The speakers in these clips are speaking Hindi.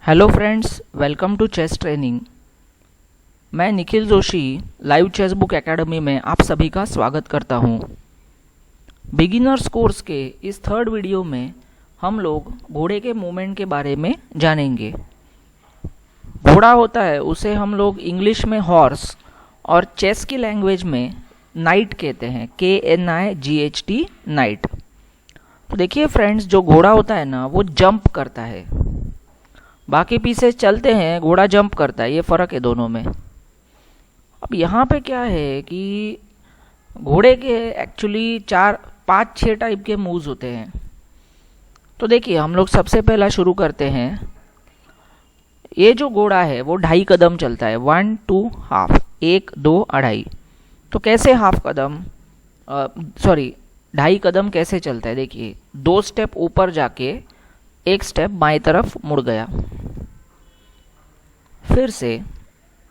Hello friends, welcome to chess training. मैं Nikhil Joshi live chess book academy में आप सभी का स्वागत करता हूं। बिगिनर्स कोर्स के इस थर्ड वीडियो में हम लोग घोड़े के मूवमेंट के बारे में जानेंगे। घोड़ा होता है उसे हम लोग इंग्लिश में हॉर्स और चेस की लैंग्वेज में नाइट कहते हैं, KNIGHT नाइट। तो देखिए फ्रेंड्स, जो घोड़ा होता है ना वो जंप करता है, बाकी पीसेस चलते हैं, घोड़ा जंप करता है, ये फ़र्क है दोनों में। अब यहाँ पे क्या है कि घोड़े के एक्चुअली 4-5-6 टाइप के मूव्स होते हैं। तो देखिए हम लोग सबसे पहला शुरू करते हैं। ये जो घोड़ा है वो 2.5 कदम चलता है, 1 2 हाफ, 1 2 2.5। तो कैसे हाफ कदम 2.5 कदम कैसे चलता है, देखिए 2 स्टेप ऊपर जाके 1 स्टेप बाएं तरफ मुड़ गया, फिर से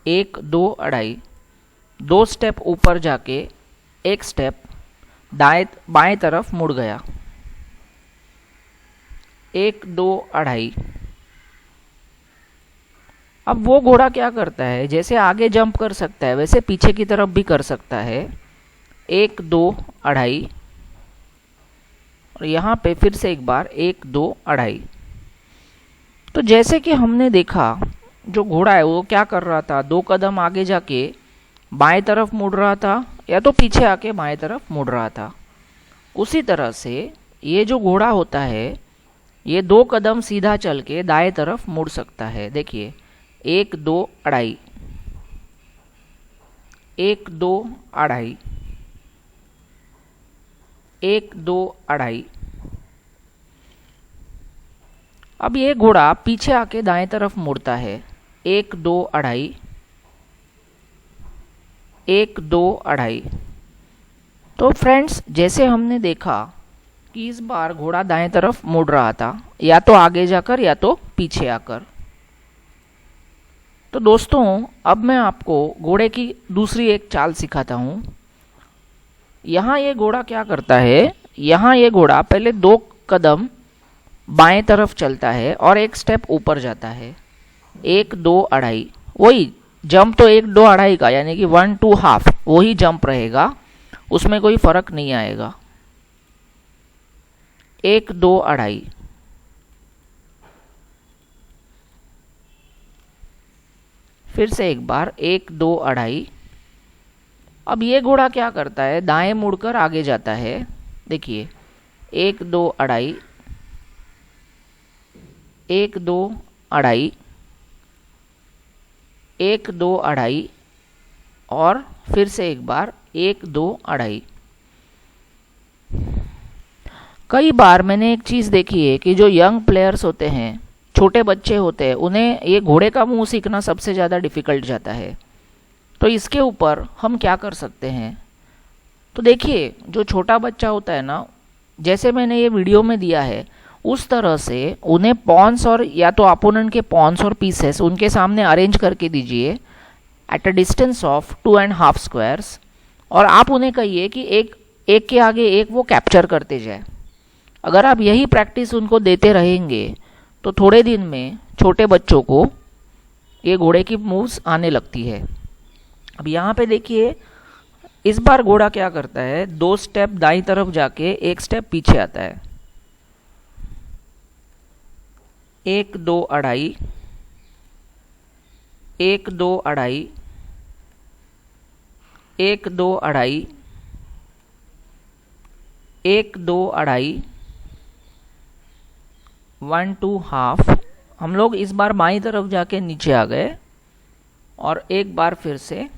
1 2 2.5, 2 स्टेप ऊपर जाके 1 स्टेप बाएं तरफ मुड़ गया, 1 2 2.5। अब वो घोड़ा क्या करता है, जैसे आगे जंप कर सकता है वैसे पीछे की तरफ भी कर सकता है, 1 2 2.5, और यहाँ पे फिर से एक बार 1 2 2.5। तो जैसे कि हमने देखा जो घोड़ा है वो क्या कर रहा था, 2 कदम आगे जाके बाएं तरफ मुड़ रहा था या तो पीछे आके बाएं तरफ मुड़ रहा था। उसी तरह से ये जो घोड़ा होता है ये 2 कदम सीधा चल के दाएं तरफ मुड़ सकता है। देखिए 1 2 2.5, 1 2 2.5, 1 2 2.5। अब ये घोड़ा पीछे आके दाएं तरफ मुड़ता है, 1 2 2.5, 1 2 2.5। तो फ्रेंड्स जैसे हमने देखा कि इस बार घोड़ा दाएं तरफ मुड़ रहा था, या तो आगे जाकर या तो पीछे आकर। तो दोस्तों अब मैं आपको घोड़े की दूसरी एक चाल सिखाता हूँ। यहाँ ये घोड़ा क्या करता है, यहाँ ये घोड़ा पहले 2 कदम बाएं तरफ चलता है और 1 स्टेप ऊपर जाता है, 1 2 2.5। वही जंप तो 1 2 2.5 का, यानी कि 1 2 हाफ वही जंप रहेगा, उसमें कोई फर्क नहीं आएगा। 1 2 2.5, फिर से एक बार 1 2 2.5। अब ये घोड़ा क्या करता है, दाएं मुड़कर आगे जाता है। देखिए 1 2 2.5, 1 2 2.5, 1 2 2.5, और फिर से एक बार 1 2 2.5। कई बार मैंने एक चीज़ देखी है कि जो यंग प्लेयर्स होते हैं, छोटे बच्चे होते हैं, उन्हें ये घोड़े का मुंह सीखना सबसे ज़्यादा डिफ़िकल्ट जाता है। तो इसके ऊपर हम क्या कर सकते हैं, तो देखिए जो छोटा बच्चा होता है ना, जैसे मैंने ये वीडियो में दिया है उस तरह से उन्हें पॉन्स और या तो अपोनेंट के पॉन्स और पीसेस उनके सामने अरेंज करके दीजिए at a distance of 2.5 squares, और आप उन्हें कहिए कि एक के आगे एक वो कैप्चर करते जाए। अगर आप यही प्रैक्टिस उनको देते रहेंगे तो थोड़े दिन में छोटे बच्चों को ये घोड़े की मूव्स आने लगती है। अब यहाँ पे देखिए इस बार घोड़ा क्या करता है, 2 स्टेप दाईं तरफ जाके 1 स्टेप पीछे आता है, 1 2 2.5, 1 2 2.5, 1 2 2.5, 1 2 2.5, 1 2 हाफ। हम लोग इस बार बाईं तरफ जाके नीचे आ गए और एक बार फिर से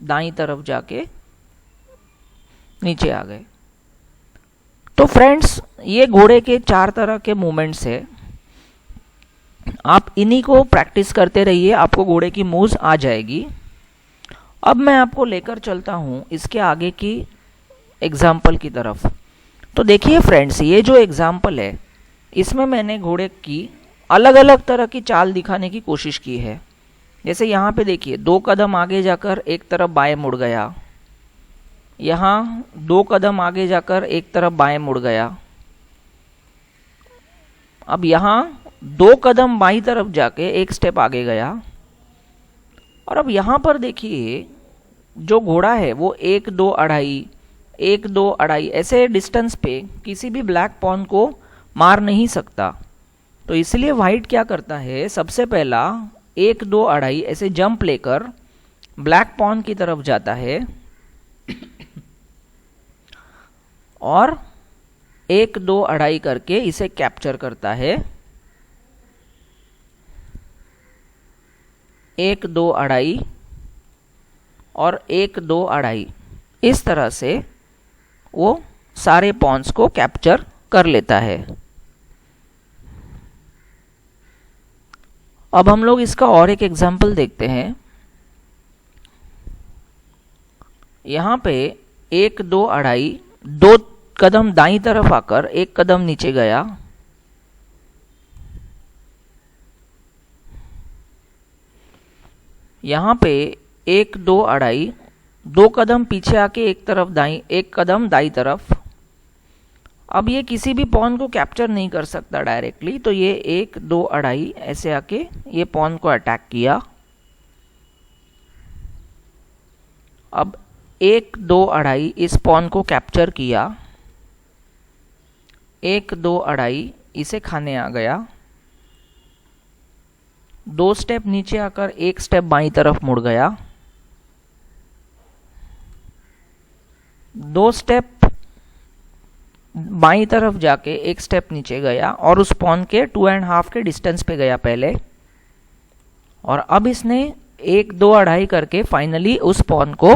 दाईं तरफ जाके नीचे आ गए। तो फ्रेंड्स ये घोड़े के 4 तरह के मूवमेंट्स है। आप इन्हीं को प्रैक्टिस करते रहिए, आपको घोड़े की मूव्स आ जाएगी। अब मैं आपको लेकर चलता हूँ इसके आगे की एग्जाम्पल की तरफ। तो देखिए फ्रेंड्स, ये जो एग्जाम्पल है इसमें मैंने घोड़े की अलग अलग तरह की चाल दिखाने की कोशिश की है। जैसे यहाँ पे देखिए 2 कदम आगे जाकर एक तरफ बाएं मुड़ गया, यहाँ 2 कदम आगे जाकर एक तरफ बाएं मुड़ गया, अब यहाँ 2 कदम बाईं तरफ जाके एक स्टेप आगे गया। और अब यहाँ पर देखिए जो घोड़ा है वो 1 2 अढ़ाई 1 2 अढ़ाई ऐसे डिस्टेंस पे किसी भी ब्लैक पॉन को मार नहीं सकता। तो इसलिए वाइट क्या करता है, सबसे पहला 1 2 अढ़ाई ऐसे जंप लेकर ब्लैक पॉन की तरफ जाता है और 1 2 अढ़ाई करके इसे कैप्चर करता है। 1 2 अढ़ाई और 1 2 अढ़ाई, इस तरह से वो सारे पॉन्स को कैप्चर कर लेता है। अब हम लोग इसका और एक एग्जाम्पल देखते हैं। यहाँ पे 1 2 अढ़ाई 2 कदम दाईं तरफ आकर 1 कदम नीचे गया। यहाँ पे 1 2 अढ़ाई 2 कदम पीछे आके 1 कदम दाईं तरफ। अब ये किसी भी पॉन को कैप्चर नहीं कर सकता डायरेक्टली, तो ये 1 2 अढ़ाई ऐसे आके ये पॉन को अटैक किया। अब 1 2 अढ़ाई इस पॉन को कैप्चर किया। 1 2 अढ़ाई इसे खाने आ गया। 2 स्टेप नीचे आकर 1 स्टेप बाईं तरफ मुड़ गया। 2 स्टेप बाईं तरफ जाके 1 स्टेप नीचे गया और उस पॉन के 2.5 के डिस्टेंस पे गया पहले। और अब इसने 1 2 अढ़ाई करके फाइनली उस पॉन को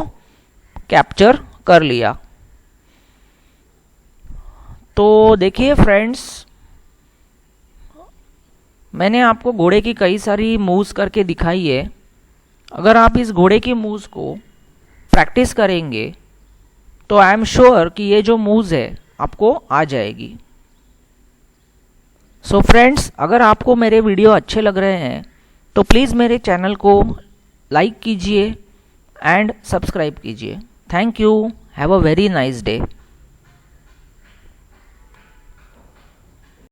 कैप्चर कर लिया। तो देखिए फ्रेंड्स, मैंने आपको घोड़े की कई सारी मूव्स करके दिखाई है। अगर आप इस घोड़े की मूव्स को प्रैक्टिस करेंगे तो आई एम श्योर कि ये जो मूव्स है आपको आ जाएगी। सो फ्रेंड्स, अगर आपको मेरे वीडियो अच्छे लग रहे हैं तो प्लीज़ मेरे चैनल को लाइक कीजिए एंड सब्सक्राइब कीजिए। Thank you. Have a very nice day.